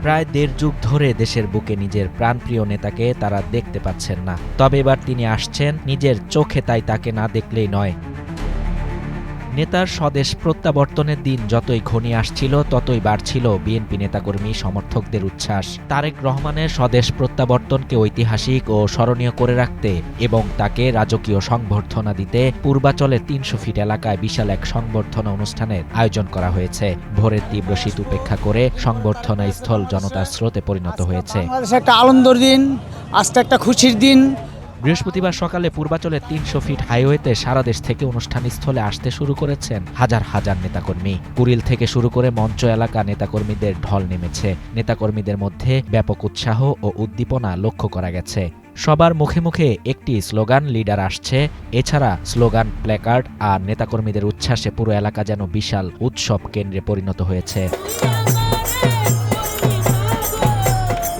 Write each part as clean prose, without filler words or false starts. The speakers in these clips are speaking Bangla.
প্রায় দেড় যুগ ধরে দেশের বুকে নিজের প্রাণপ্রিয় নেতাকে তারা দেখতে পাচ্ছেন না। তবে এবার তিনি আসছেন নিজের চোখে, তাই তাকে না দেখলেই নয়। নেতার স্বদেশ প্রত্যাবর্তনের দিন যতই ঘনিয়ে আসছিল ততই বাড়ছিল বিএনপি নেতাকর্মী সমর্থকদের উচ্ছ্বাস। তারেক রহমানের স্বদেশ প্রত্যাবর্তনকে ঐতিহাসিক ও স্মরণীয় করে রাখতে এবং তাকে রাজকীয় সংবর্ধনা দিতে পূর্বাচলের ৩০০ ফিট এলাকায় বিশাল এক সংবর্ধনা অনুষ্ঠানের আয়োজন করা হয়েছে। ভোরের তীব্র শীত উপেক্ষা করে সংবর্ধনা স্থল জনতার স্রোতে পরিণত হয়েছে। একটা আনন্দের দিন, আজকে একটা খুশির দিন। বৃহস্পতিবার সকালে পূর্বাচলের ৩০০ ফিট হাইওয়েতে সারা দেশ থেকে অনুষ্ঠানস্থলে আসতে শুরু করেছেন হাজার হাজার নেতাকর্মী। কুড়িল থেকে শুরু করে মঞ্চ এলাকা নেতাকর্মীদের ঢল নেমেছে। নেতাকর্মীদের মধ্যে ব্যাপক উৎসাহ ও উদ্দীপনা লক্ষ্য করা গেছে। সবার মুখে মুখে একটি স্লোগান, লিডার আসছে। এছাড়া স্লোগান, প্ল্যাকার্ড আর নেতাকর্মীদের উচ্ছ্বাসে পুরো এলাকা যেন বিশাল উৎসব কেন্দ্রে পরিণত হয়েছে।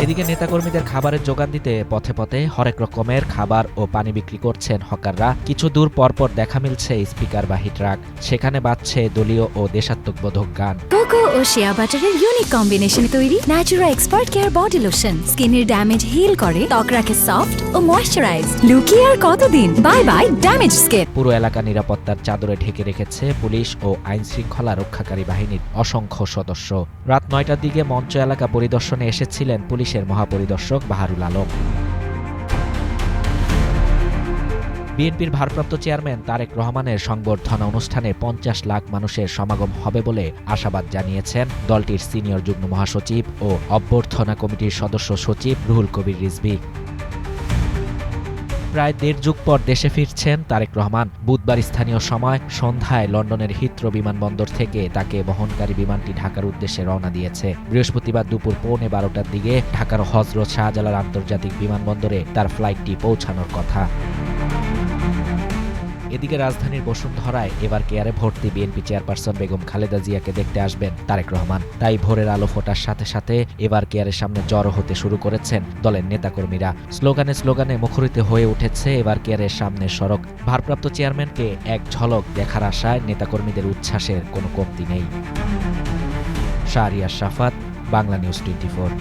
এদিকে নেতাকর্মীদের খাবারের যোগান দিতে পথে পথে হরেক রকমের খাবার ও পানি বিক্রি করছেন হকাররা। কিছু দূর পরপর দেখা মিলছে স্পিকারবাহী ট্রাক, সেখানে বাজছে দলীয় ও দেশাত্মবোধক গান। কোকো ও শিয়া বাটারের ইউনিক কম্বিনেশনে তৈরি Natura expert care body lotion স্কিনের ড্যামেজ হিল করে, ত্বক রাখে সফট ও ময়েশ্চারাইজ। লুকিয়ে আর কতদিন, বাই বাই ড্যামেজ স্কিন। পুরো এলাকা নিরাপত্তার চাদরে ঢেকে রেখেছে পুলিশ ও আইন শৃঙ্খলা রক্ষাকারী বাহিনীর অসংখ্য সদস্য। রাত ৯টার দিকে মঞ্চ এলাকা পরিদর্শনে এসেছিলেন পুলিশের মহাপরিদর্শক বাহারুল আলম। বিএনপির ভারপ্রাপ্ত চেয়ারম্যান তারেক রহমানের সংবর্ধনা অনুষ্ঠানে ৫০ লাখ মানুষের সমাগম হবে বলে আশাবাদ জানিয়েছেন দলটির সিনিয়র যুগ্ম মহাসচিব ও অভ্যর্থনা কমিটির সদস্য সচিব রুহুল কবির রিজভী। প্রায় দেড় যুগ পর দেশে ফিরছেন তারেক রহমান। বুধবার স্থানীয় সময় সন্ধ্যায় লন্ডনের হিথ্রো বিমানবন্দর থেকে তাকে বহনকারী বিমানটি ঢাকার উদ্দেশ্যে রওনা দিয়েছে। বৃহস্পতিবার দুপুর 12:15টার দিকে ঢাকার হযরত শাহজালাল আন্তর্জাতিক বিমানবন্দরে তার ফ্লাইটটি পৌঁছানোর কথা। এদিকে রাজধানীর বসুন্ধরায় এবার কেয়ারে ভর্তি বিএনপি চেয়ারপারসন বেগম খালেদা জিয়াকে দেখতে আসবেন তারেক রহমান। তাই ভোরের আলো ফোটার সাথে সাথে এবার কেয়ারের সামনে জড়ো হতে শুরু করেছেন দলের নেতাকর্মীরা। স্লোগানে স্লোগানে মুখরিত হয়ে উঠেছে এবার কেয়ারের সামনের সড়ক। ভারপ্রাপ্ত চেয়ারম্যানকে এক ঝলক দেখার আশায় নেতাকর্মীদের উচ্ছ্বাসের কোনো কমতি নেই। শাহরিয়ার শাফাত, বাংলা নিউজ 24।